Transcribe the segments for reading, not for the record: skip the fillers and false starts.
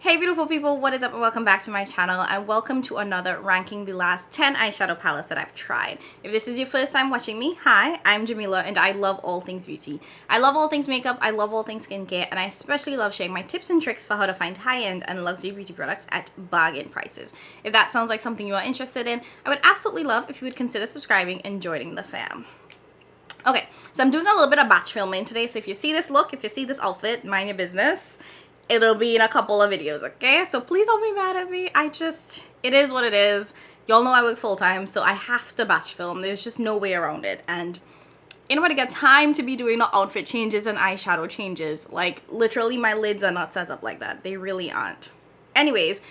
Hey beautiful people, what is up and welcome back to my channel and welcome to another ranking the last 10 eyeshadow palettes that I've tried. If this is your first time watching me, hi, I'm Jamila and I love all things beauty. I love all things makeup, I love all things skincare, and I especially love sharing my tips and tricks for how to find high-end and luxury beauty products at bargain prices. If that sounds like something you are interested in, I would absolutely love if you would consider subscribing and joining the fam. Okay, so I'm doing a little bit of batch filming today, so if you see this look, if you see this outfit, mind your business. It'll be in a couple of videos, okay? So please don't be mad at me. It is what it is. Y'all know I work full-time, so I have to batch film. There's just no way around it. And ain't nobody got time to be doing the outfit changes and eyeshadow changes. Like, literally, my lids are not set up like that. They really aren't. Anyways,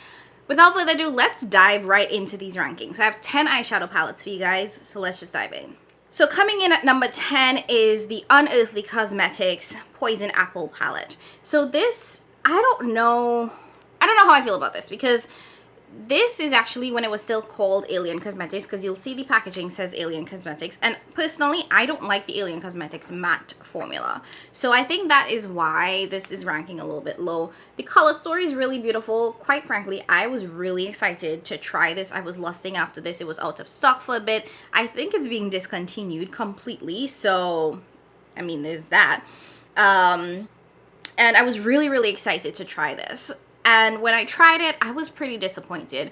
without further ado, let's dive right into these rankings. I have 10 eyeshadow palettes for you guys, so let's just dive in. So coming in at number 10 is the Unearthly Cosmetics Poison Apple palette. So this, I don't know how I feel about this, because this is actually when it was still called Alien Cosmetics, because you'll see the packaging says Alien Cosmetics, and personally I don't like the Alien Cosmetics matte formula, so I think that is why this is ranking a little bit low. The color story is really beautiful. Quite frankly, I was really excited to try this. I was lusting after this. It was out of stock for a bit. I think it's being discontinued completely, so I mean, there's that. And I was really excited to try this. And when I tried it, I was pretty disappointed.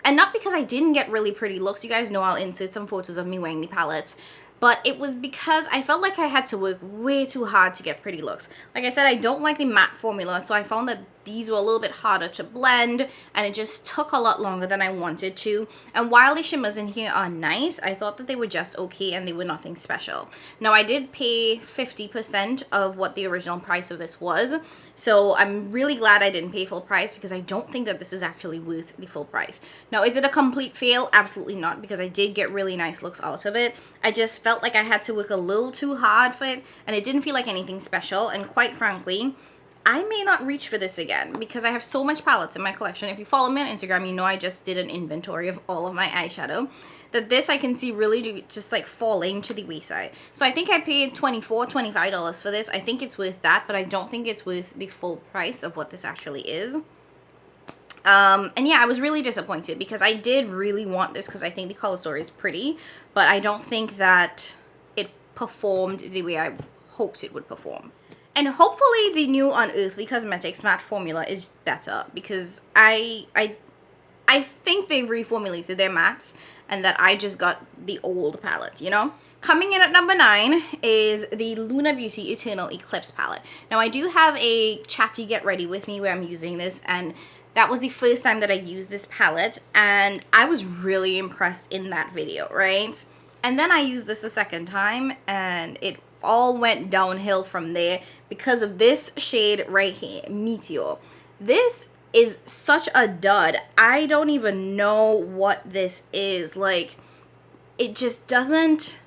And not because I didn't get really pretty looks. You guys know I'll insert some photos of me wearing the palettes. But it was because I felt like I had to work way too hard to get pretty looks. Like I said, I don't like the matte formula, so I found that these were a little bit harder to blend, and it just took a lot longer than I wanted to. And while the shimmers in here are nice, I thought that they were just okay and they were nothing special. Now, I did pay 50% of what the original price of this was, so I'm really glad I didn't pay full price, because I don't think that this is actually worth the full price. Now, is it a complete fail? Absolutely not, because I did get really nice looks out of it. I just felt like I had to work a little too hard for it, and it didn't feel like anything special. And quite frankly, I may not reach for this again, because I have so much palettes in my collection. If you follow me on Instagram, you know I just did an inventory of all of my eyeshadow, that this I can see really just like falling to the wayside. So I think I paid $24, $25 for this. I think it's worth that, but I don't think it's worth the full price of what this actually is. And yeah, I was really disappointed, because I did really want this, because I think the color story is pretty, but I don't think that it performed the way I hoped it would perform. And hopefully the new Unearthly Cosmetics matte formula is better, because I think they've reformulated their mattes and that I just got the old palette, you know? Coming in at number 9 is the Lunar Beauty Eternal Eclipse palette. Now, I do have a chatty get ready with me where I'm using this, and that was the first time that I used this palette, and I was really impressed in that video, right? And then I used this a second time, and it all went downhill from there because of this shade right here, Meteor. This is such a dud. I don't even know what this is. Like, it just doesn't...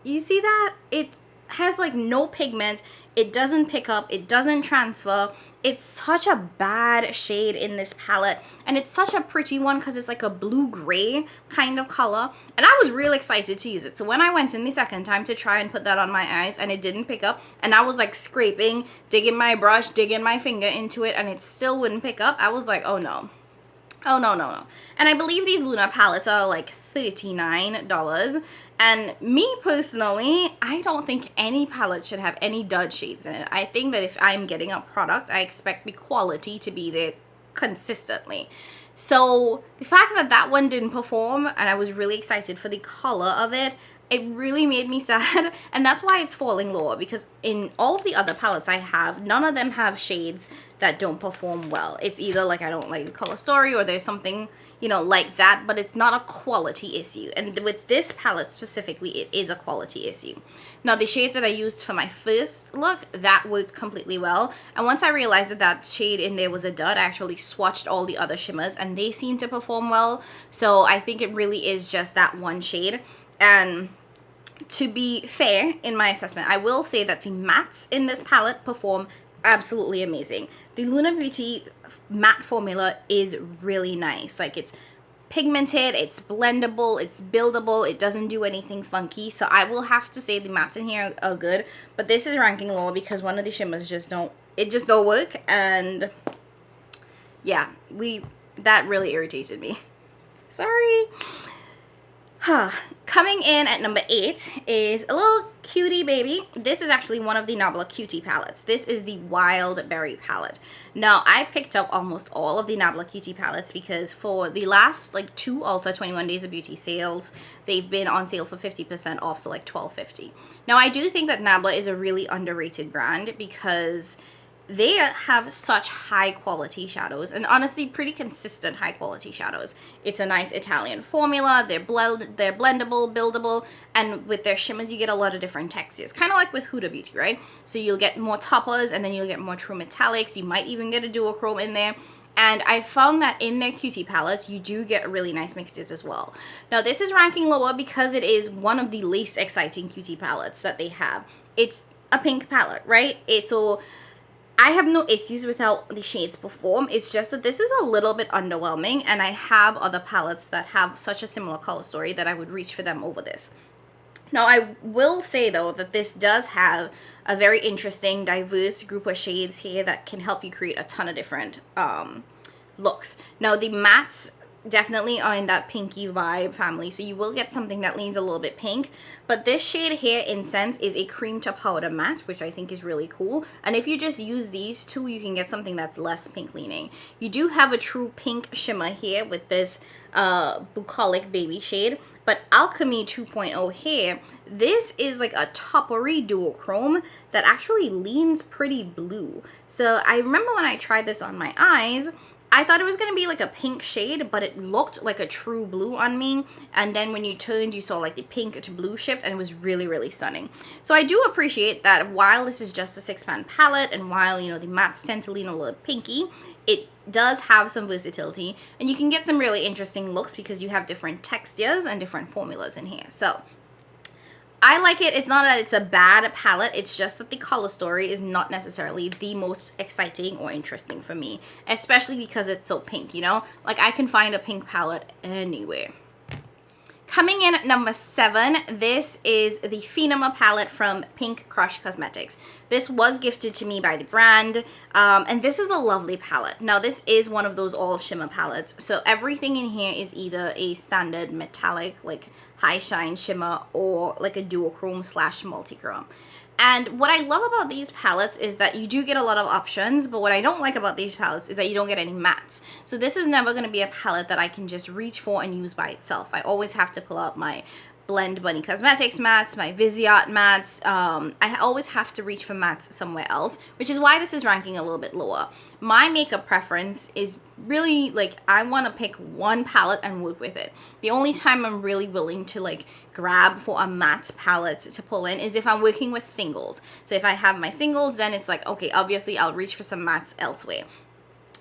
You see that? It has like no pigment. It doesn't pick up. It doesn't transfer. It's such a bad shade in this palette, and it's such a pretty one because it's like a blue-gray kind of color, and I was real excited to use it. So when I went in the second time to try and put that on my eyes, and it didn't pick up, and I was like scraping, digging my brush, digging my finger into it, and it still wouldn't pick up, I was like, oh no. Oh, no. And I believe these Lunar palettes are like $39. And me personally, I don't think any palette should have any dud shades in it. I think that if I'm getting a product, I expect the quality to be there consistently. So the fact that that one didn't perform, and I was really excited for the color of it, it really made me sad. And that's why it's falling lower, because in all of the other palettes I have, none of them have shades that don't perform well. It's either like I don't like the color story, or there's something, you know, like that, but it's not a quality issue. And with this palette specifically, it is a quality issue. Now, the shades that I used for my first look, that worked completely well. And once I realized that that shade in there was a dud, I actually swatched all the other shimmers, and they seem to perform well. So I think it really is just that one shade. And to be fair, in my assessment, I will say that the mattes in this palette perform absolutely amazing. The Lunar Beauty matte formula is really nice. Like, it's pigmented, it's blendable, it's buildable, it doesn't do anything funky. So I will have to say the mattes in here are good, but this is ranking lower because one of the shimmers just don't it just don't work. And yeah, that really irritated me. Sorry. Coming in at number 8 is a little cutie baby. This is actually one of the Nabla Cutie palettes. This is the Wild Berry palette. Now, I picked up almost all of the Nabla Cutie palettes because for the last like 2 Ulta 21 Days of Beauty sales, they've been on sale for 50% off, so like $12.50. Now, I do think that Nabla is a really underrated brand because they have such high quality shadows, and honestly pretty consistent high quality shadows. It's a nice Italian formula. They're blendable, buildable, and with their shimmers you get a lot of different textures, kind of like with Huda Beauty, right? So you'll get more toppers, and then you'll get more true metallics. You might even get a duochrome in there. And I found that in their cutie palettes, you do get really nice mixtures as well. Now, this is ranking lower because it is one of the least exciting cutie palettes that they have. It's a pink palette, right? So I have no issues with how the shades perform. It's just that this is a little bit underwhelming, and I have other palettes that have such a similar color story that I would reach for them over this. Now, I will say, though, that this does have a very interesting, diverse group of shades here that can help you create a ton of different looks. Now, the mattes definitely are in that pinky vibe family, so you will get something that leans a little bit pink. But this shade here, Incense, is a cream to powder matte, which I think is really cool. And if you just use these two, you can get something that's less pink leaning. You do have a true pink shimmer here with this bucolic baby shade. But Alchemy 2.0 here, this is like a toppery duochrome that actually leans pretty blue. So I remember when I tried this on my eyes, I thought it was going to be like a pink shade, but it looked like a true blue on me. And then when you turned, you saw like the pink to blue shift, and it was really, really stunning. So I do appreciate that while this is just a 6-pan palette, and while, you know, the mattes tend to lean a little pinky, it does have some versatility, and you can get some really interesting looks because you have different textures and different formulas in here. So I like it. It's not that it's a bad palette. It's just that the color story is not necessarily the most exciting or interesting for me, especially because it's so pink, you know? Like, I can find a pink palette anywhere. Coming in at number 7, this is the Phenema palette from Pink Crush Cosmetics. This was gifted to me by the brand, and this is a lovely palette. Now, this is one of those all shimmer palettes, so everything in here is either a standard metallic, like high shine shimmer, or like a duochrome / multichrome. And what I love about these palettes is that you do get a lot of options, but what I don't like about these palettes is that you don't get any mattes. So this is never going to be a palette that I can just reach for and use by itself. I always have to pull out my Blend Bunny Cosmetics mattes, my Viseart mattes. I always have to reach for mattes somewhere else, which is why this is ranking a little bit lower. My makeup preference is really like, I want to pick one palette and work with it. The only time I'm really willing to like grab for a matte palette to pull in is if I'm working with singles. So if I have my singles, then it's like, okay, obviously I'll reach for some mattes elsewhere.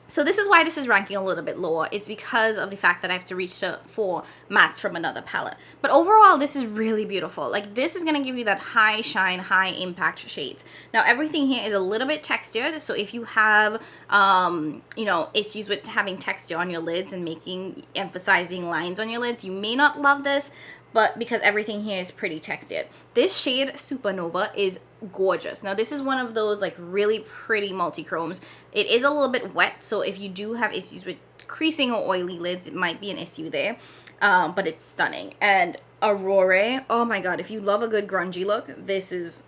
So this is why this is ranking a little bit lower. It's because of the fact that I have to reach for mattes from another palette. But overall, this is really beautiful. Like, this is going to give you that high shine, high impact shades. Now, everything here is a little bit textured. So if you have, you know, issues with having texture on your lids and emphasizing lines on your lids, you may not love this. But because everything here is pretty textured. This shade, Supernova, is gorgeous. Now, this is one of those like really pretty multi-chromes. It is a little bit wet, so if you do have issues with creasing or oily lids, it might be an issue there. But it's stunning. And Aurora, oh my god, if you love a good grungy look, this is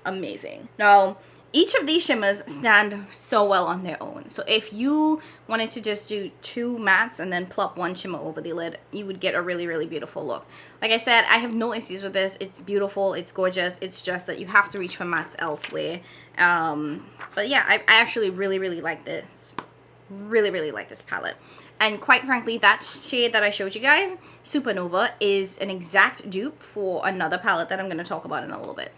amazing. Now, each of these shimmers stand so well on their own. So if you wanted to just do 2 mattes and then plop one shimmer over the lid, you would get a really, really beautiful look. Like I said, I have no issues with this. It's beautiful. It's gorgeous. It's just that you have to reach for mattes elsewhere. But yeah, I actually really, really like this. Really, really like this palette. And quite frankly, that shade that I showed you guys, Supernova, is an exact dupe for another palette that I'm going to talk about in a little bit.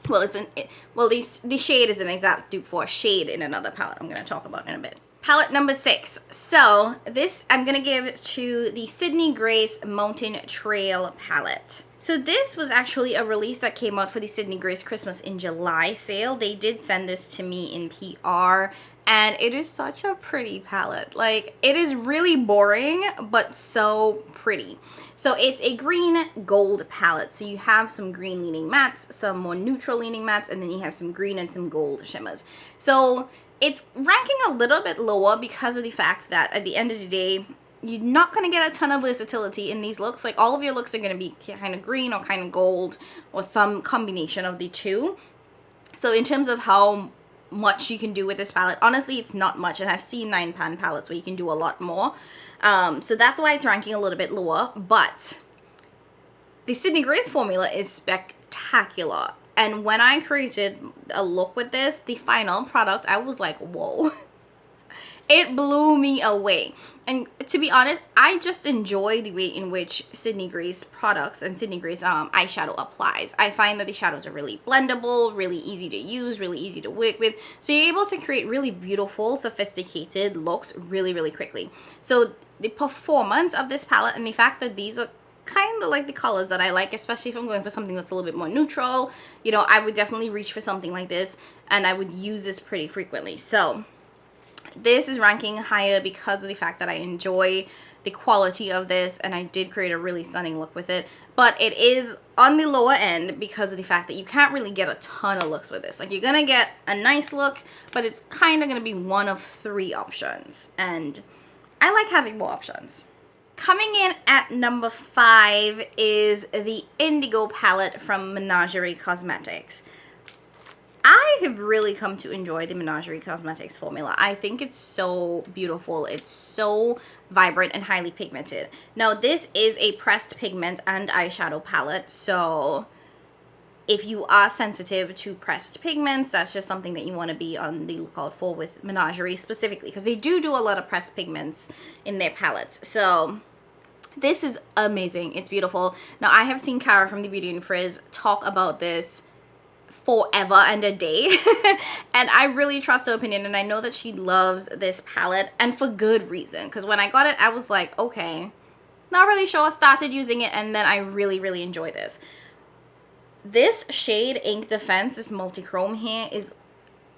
Well, the shade is an exact dupe for a shade in another palette I'm going to talk about in a bit. Palette number 6. So this I'm going to give to the Sydney Grace Mountain Trail palette. So this was actually a release that came out for the Sydney Grace Christmas in July sale. They did send this to me in PR, and it is such a pretty palette. Like, it is really boring, but so pretty. So it's a green gold palette. So you have some green leaning mattes, some more neutral leaning mattes, and then you have some green and some gold shimmers. So it's ranking a little bit lower because of the fact that at the end of the day, you're not going to get a ton of versatility in these looks. Like, all of your looks are going to be kind of green or kind of gold or some combination of the two. So in terms of how much you can do with this palette, honestly, it's not much. And I've seen 9-pan palettes where you can do a lot more. So that's why it's ranking a little bit lower. But the Sydney Grace formula is spectacular. And when I created a look with this, the final product, I was like, whoa. It blew me away. And to be honest, I just enjoy the way in which Sydney Grace products and Sydney Grace eyeshadow applies. I find that the shadows are really blendable, really easy to use, really easy to work with. So you're able to create really beautiful, sophisticated looks really, really quickly. So the performance of this palette and the fact that these are kind of like the colors that I like, especially if I'm going for something that's a little bit more neutral, you know, I would definitely reach for something like this, and I would use this pretty frequently. So this is ranking higher because of the fact that I enjoy the quality of this, and I did create a really stunning look with it. But it is on the lower end because of the fact that you can't really get a ton of looks with this. Like, you're gonna get a nice look, but it's kind of gonna be one of 3 options, and I like having more options. Coming in at number 5 is the Indigo palette from Menagerie Cosmetics. I have really come to enjoy the Menagerie Cosmetics formula. I think it's so beautiful. It's so vibrant and highly pigmented. Now, this is a pressed pigment and eyeshadow palette, so if you are sensitive to pressed pigments, that's just something that you want to be on the lookout for with Menagerie specifically, because they do a lot of pressed pigments in their palettes. So this is amazing. It's beautiful. Now, I have seen Cara from the Beauty and Frizz talk about this forever and a day and I really trust her opinion, and I know that she loves this palette, and for good reason, because when I got it, I was like, okay, not really sure. Started using it, and then I really enjoy this. This shade, Ink Defense, this multi-chrome here, is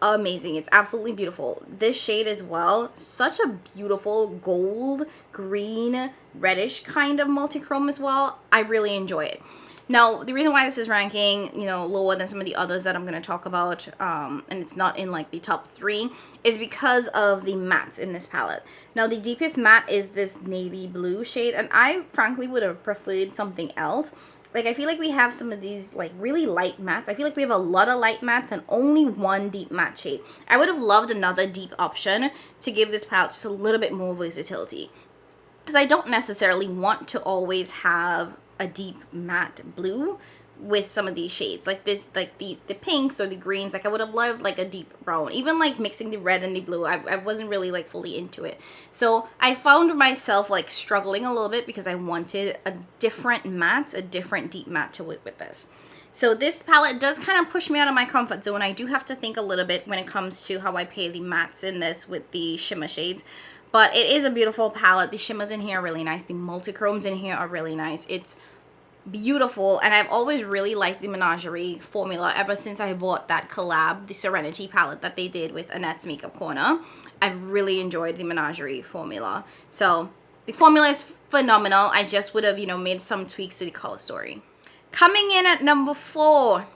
amazing. It's absolutely beautiful. This shade as well, such a beautiful gold, green, reddish kind of multi-chrome as well. I really enjoy it. Now, the reason why this is ranking, you know, lower than some of the others that I'm going to talk about, and it's not in like the top 3, is because of the mattes in this palette. Now, the deepest matte is this navy blue shade, and I frankly would have preferred something else. Like, I feel like we have some of these like really light mattes. I feel like we have a lot of light mattes and only one deep matte shade. I would have loved another deep option to give this palette just a little bit more versatility, because I don't necessarily want to always have a deep matte blue with some of these shades, like this, like the pinks or the greens. Like, I would have loved like a deep brown, even like mixing the red and the blue. I wasn't really like fully into it, so I found myself like struggling a little bit because I wanted a different matte, a different deep matte to work with this. So this palette does kind of push me out of my comfort zone. I do have to think a little bit when it comes to how I pair the mattes in this with the shimmer shades. But it is a beautiful palette. The shimmers in here are really nice. The multi-chromes in here are really nice. It's beautiful, and I've always really liked the Menagerie formula ever since I bought that collab, the Serenity palette that they did with Annette's Makeup Corner. I've really enjoyed the Menagerie formula. So the formula is phenomenal. I just would have, you know, made some tweaks to the color story. Coming in at number 4,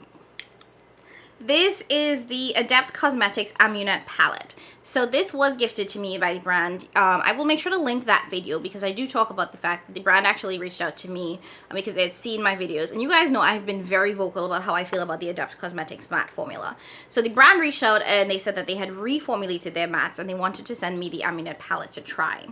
this is the Adept Cosmetics Amulet palette. So this was gifted to me by the brand. I will make sure to link that video, because I do talk about the fact that the brand actually reached out to me because they had seen my videos. And you guys know I've been very vocal about how I feel about the Adept Cosmetics matte formula. So the brand reached out and they said that they had reformulated their mattes and they wanted to send me the Amulet palette to try.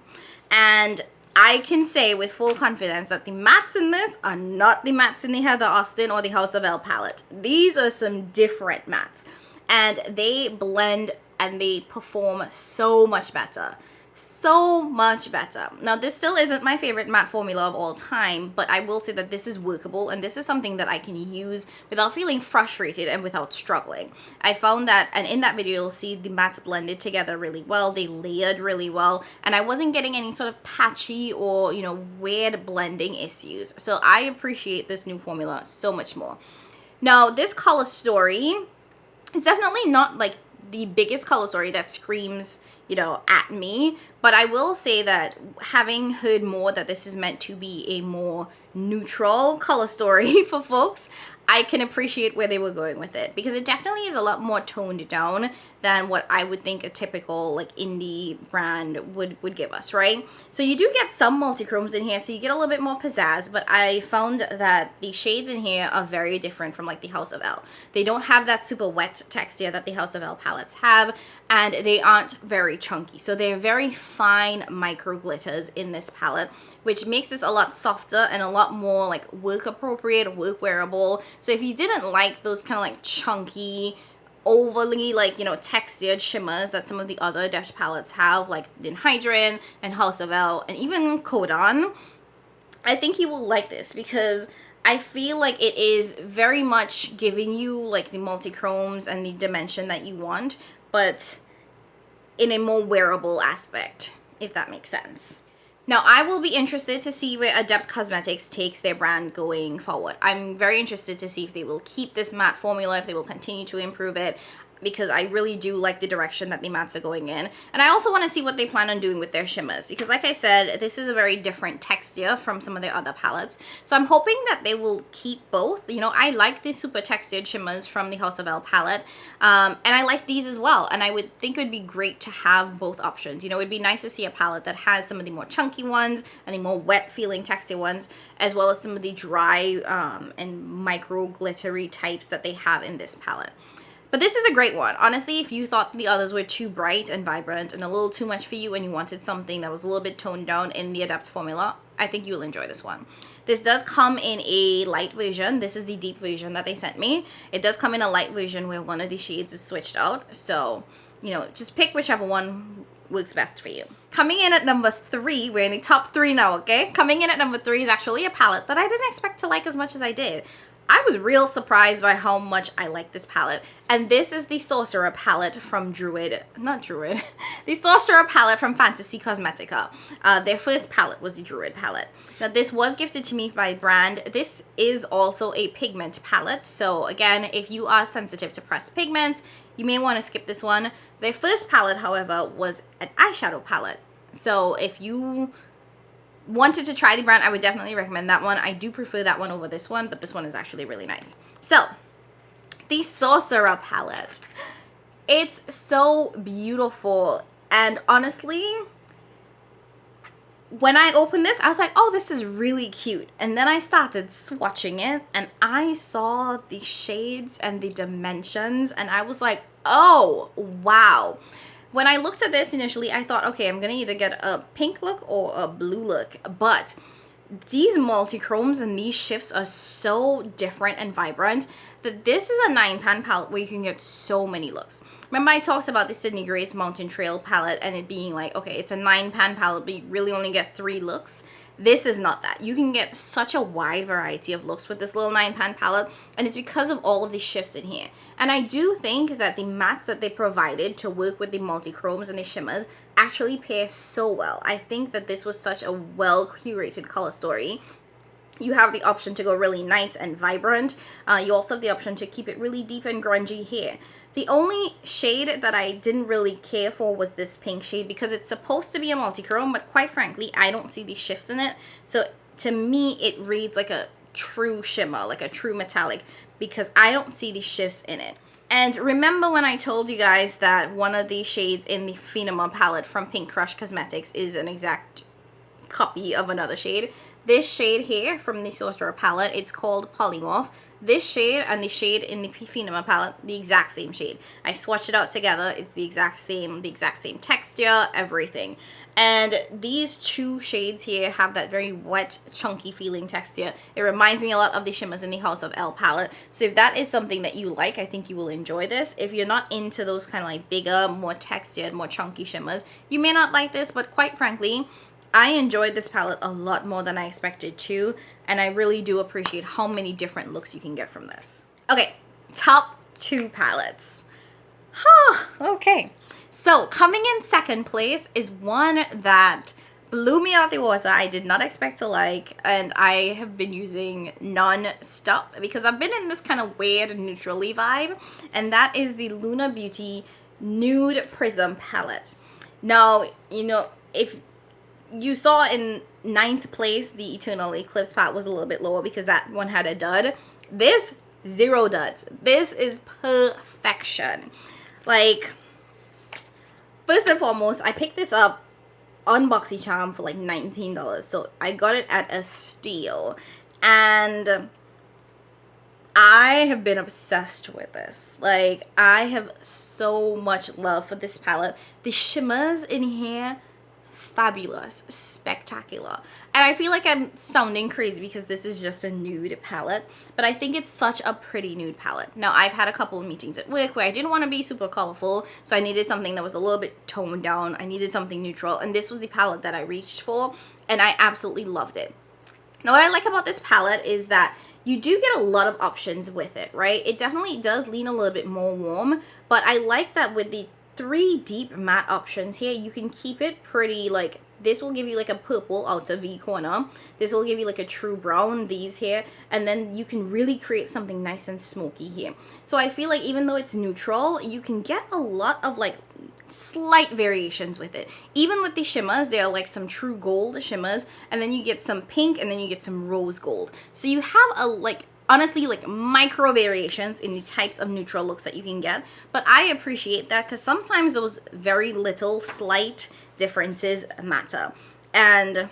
And I can say with full confidence that the mattes in this are not the mattes in the Heather Austin or the House of Elle palette. These are some different mattes, and they blend and they perform so much better. So much better. Now, this still isn't my favorite matte formula of all time, but I will say that this is workable, and this is something that I can use without feeling frustrated and without struggling. I found that, and in that video, you'll see the mattes blended together really well. They layered really well, and I wasn't getting any sort of patchy or, you know, weird blending issues. So I appreciate this new formula so much more. Now, this color story is definitely not like the biggest color story that screams, you know, at me. But I will say that having heard more that this is meant to be a more neutral color story for folks, I can appreciate where they were going with it, because it definitely is a lot more toned down than what I would think a typical like indie brand would give us, right? So you do get some multi-chromes in here, so you get a little bit more pizzazz, but I found that the shades in here are very different from like the House of L. They don't have that super wet texture that the House of L palettes have, and they aren't very chunky. So they're very fine micro glitters in this palette, which makes this a lot softer and a lot more like work appropriate, work wearable. So if you didn't like those kind of like chunky, overly like, you know, textured shimmers that some of the other Adept palettes have, like Hydran and House of L and even Kodan, I think you will like this, because I feel like it is very much giving you like the multi-chromes and the dimension that you want, but in a more wearable aspect, if that makes sense. Now, I will be interested to see where Adept Cosmetics takes their brand going forward. I'm very interested to see if they will keep this matte formula, if they will continue to improve it, because I really do like the direction that the mattes are going in. And I also want to see what they plan on doing with their shimmers, because like I said, this is a very different texture from some of their other palettes. So I'm hoping that they will keep both. You know, I like the super textured shimmers from the House of L palette, and I like these as well. And I would think it would be great to have both options. You know, it'd be nice to see a palette that has some of the more chunky ones and the more wet feeling texture ones, as well as some of the dry and micro glittery types that they have in this palette. But this is a great one. Honestly, if you thought the others were too bright and vibrant and a little too much for you and you wanted something that was a little bit toned down in the Adept formula, I think you'll enjoy this one. This does come in a light version. This is the deep version that they sent me. It does come in a light version where one of the shades is switched out. So, you know, just pick whichever one works best for you. Coming in at number 3, we're in the top 3 now, okay? Coming in at number 3 is actually a palette that I didn't expect to like as much as I did. I was real surprised by how much I like this palette. And this is the Sorcerer palette from the Sorcerer palette from Fantasy Cosmetica. Their first palette was the Druid palette. Now this was gifted to me by brand. This is also a pigment palette. So again, if you are sensitive to pressed pigments, you may want to skip this one. Their first palette, however, was an eyeshadow palette. So if you wanted to try the brand, I would definitely recommend that one. I do prefer that one over this one, but this one is actually really nice. So, the Sorcerer palette. It's so beautiful. And honestly, when I opened this, I was like, oh, this is really cute. And then I started swatching it, and I saw the shades and the dimensions, and I was like, oh, wow. When I looked at this initially, I thought, okay, I'm going to either get a pink look or a blue look. But these multi-chromes and these shifts are so different and vibrant that this is a 9-pan palette where you can get so many looks. Remember I talked about the Sydney Grace Mountain Trail palette and it being like, okay, it's a 9-pan palette, but you really only get 3 looks. This is not that. You can get such a wide variety of looks with this little 9-pan palette, and it's because of all of the shifts in here. And I do think that the mattes that they provided to work with the multi-chromes and the shimmers actually pair so well. I think that this was such a well-curated color story. You have the option to go really nice and vibrant. You also have the option to keep it really deep and grungy here. The only shade that I didn't really care for was this pink shade because it's supposed to be a multi-chrome, but quite frankly, I don't see the shifts in it. So to me, it reads like a true shimmer, like a true metallic, because I don't see the shifts in it. And remember when I told you guys that one of the shades in the Phenema palette from Pink Crush Cosmetics is an exact copy of another shade? This shade here from the Sorcerer palette, it's called Polymorph. This shade and the shade in the Phenema palette, the exact same shade. I swatched it out together. It's the exact same texture, everything. And these two shades here have that very wet, chunky feeling texture. It reminds me a lot of the shimmers in the House of L palette. So if that is something that you like, I think you will enjoy this. If you're not into those kind of like bigger, more textured, more chunky shimmers, you may not like this, but quite frankly, I enjoyed this palette a lot more than I expected to, and I really do appreciate how many different looks you can get from this. Okay, top 2 palettes. Okay. So, coming in second place is one that blew me out the water. I did not expect to like, and I have been using non-stop because I've been in this kind of weird neutrally vibe, and that is the Lunar Beauty Nude Prism palette. Now, you know, if you saw in 9th place, the Eternal Eclipse palette was a little bit lower because that one had a dud. This, 0 duds. This is perfection. Like, first and foremost, I picked this up on BoxyCharm for like $19. So I got it at a steal. And I have been obsessed with this. Like, I have so much love for this palette. The shimmers in here, fabulous, spectacular. And I feel like I'm sounding crazy because this is just a nude palette, but I think it's such a pretty nude palette. Now, I've had a couple of meetings at work where I didn't want to be super colorful, so I needed something that was a little bit toned down. I needed something neutral, and this was the palette that I reached for, and I absolutely loved it. Now, what I like about this palette is that you do get a lot of options with it, right? It definitely does lean a little bit more warm, but I like that with the 3 deep matte options here, you can keep it pretty, like, this will give you like a purple outer V corner. This will give you like a true brown, these here. And then you can really create something nice and smoky here. So I feel like even though it's neutral, you can get a lot of like slight variations with it. Even with the shimmers, there are like some true gold shimmers. And then you get some pink and then you get some rose gold. So you have a like, honestly, like micro variations in the types of neutral looks that you can get. But I appreciate that because sometimes those very little slight differences matter. And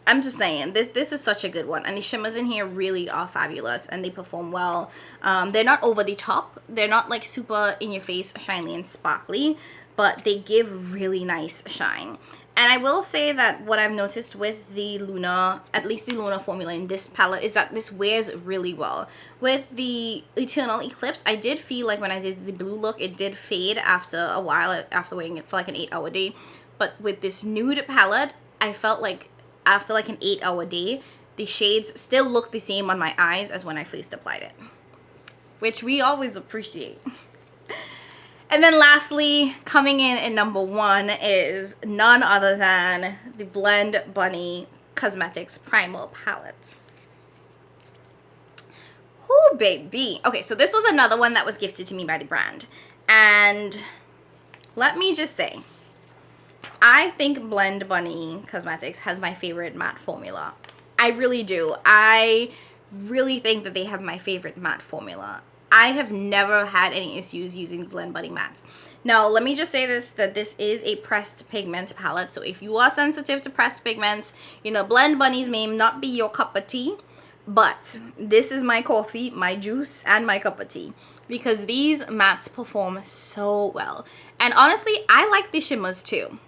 I'm just saying, this is such a good one. And the shimmers in here really are fabulous and they perform well. They're not over the top. They're not like super in your face, shiny and sparkly, but they give really nice shine. And I will say that what I've noticed with the Lunar, at least the Lunar formula in this palette, is that this wears really well. With the Eternal Eclipse, I did feel like when I did the blue look, it did fade after a while, after wearing it for like an 8-hour day. But with this nude palette, I felt like after like an 8-hour day, the shades still look the same on my eyes as when I first applied it, which we always appreciate. And then lastly, coming in at number 1 is none other than the Blend Bunny Cosmetics Primal Palette. Oh, baby. Okay, so this was another one that was gifted to me by the brand. And let me just say, I think Blend Bunny Cosmetics has my favorite matte formula. I really do. I really think that they have my favorite matte formula. I have never had any issues using Blend Bunny mattes. Now, let me just say this, that this is a pressed pigment palette. So if you are sensitive to pressed pigments, you know, Blend Bunnies may not be your cup of tea, but this is my coffee, my juice, and my cup of tea. Because these mattes perform so well. And honestly, I like the shimmers too.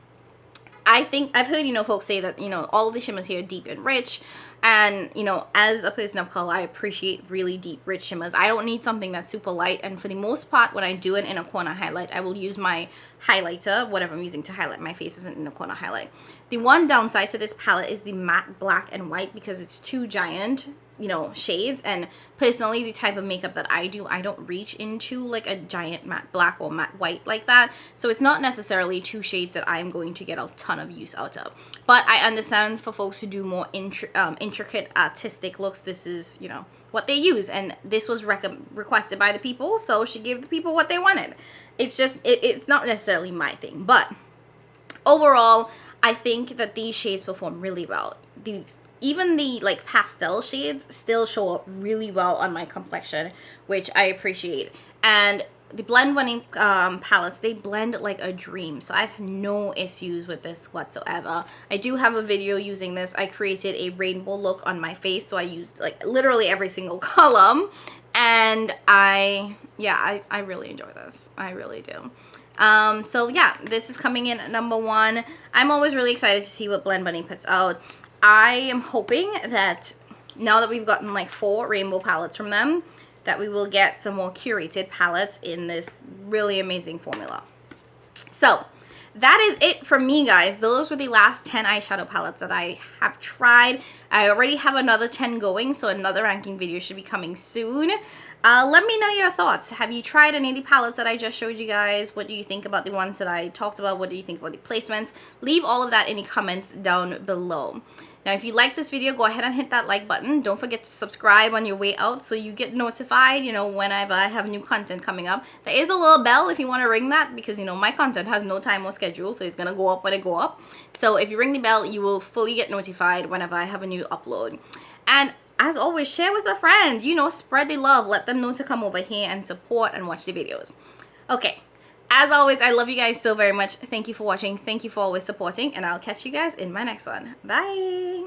I think, I've heard, you know, folks say that, you know, all of the shimmers here are deep and rich. And, you know, as a person of color, I appreciate really deep, rich shimmers. I don't need something that's super light. And for the most part, when I do an inner corner highlight, I will use my highlighter, whatever I'm using to highlight my face is an inner corner highlight. The one downside to this palette is the matte black and white because it's too giant, you know, shades. And personally, the type of makeup that I do, I don't reach into like a giant matte black or matte white like that. So it's not necessarily 2 shades that I'm going to get a ton of use out of. But I understand for folks who do more intricate artistic looks, this is, you know, what they use. And this was requested by the people, so she gave the people what they wanted. It's just, it's not necessarily my thing. But overall, I think that these shades perform really well. Even the like pastel shades still show up really well on my complexion, which I appreciate. And the Blend Bunny palettes, they blend like a dream. So I have no issues with this whatsoever. I do have a video using this. I created a rainbow look on my face. So I used like literally every single column. And I really enjoy this. I really do. So yeah, this is coming in at number 1. I'm always really excited to see what Blend Bunny puts out. I am hoping that now that we've gotten like 4 rainbow palettes from them, that we will get some more curated palettes in this really amazing formula. So that is it for me, guys. Those were the last 10 eyeshadow palettes that I have tried. I already have another 10 going, so another ranking video should be coming soon. Let me know your thoughts. Have you tried any of the palettes that I just showed you guys? What do you think about the ones that I talked about? What do you think about the placements? Leave all of that in the comments down below. Now, if you like this video, go ahead and hit that like button. Don't forget to subscribe on your way out so you get notified, you know, whenever I have new content coming up. There is a little bell if you want to ring that because, you know, my content has no time or schedule, so it's going to go up when it go up. So if you ring the bell, you will fully get notified whenever I have a new upload. And as always, share with a friend, you know, spread the love. Let them know to come over here and support and watch the videos. Okay. As always, I love you guys so very much. Thank you for watching. Thank you for always supporting. And I'll catch you guys in my next one. Bye.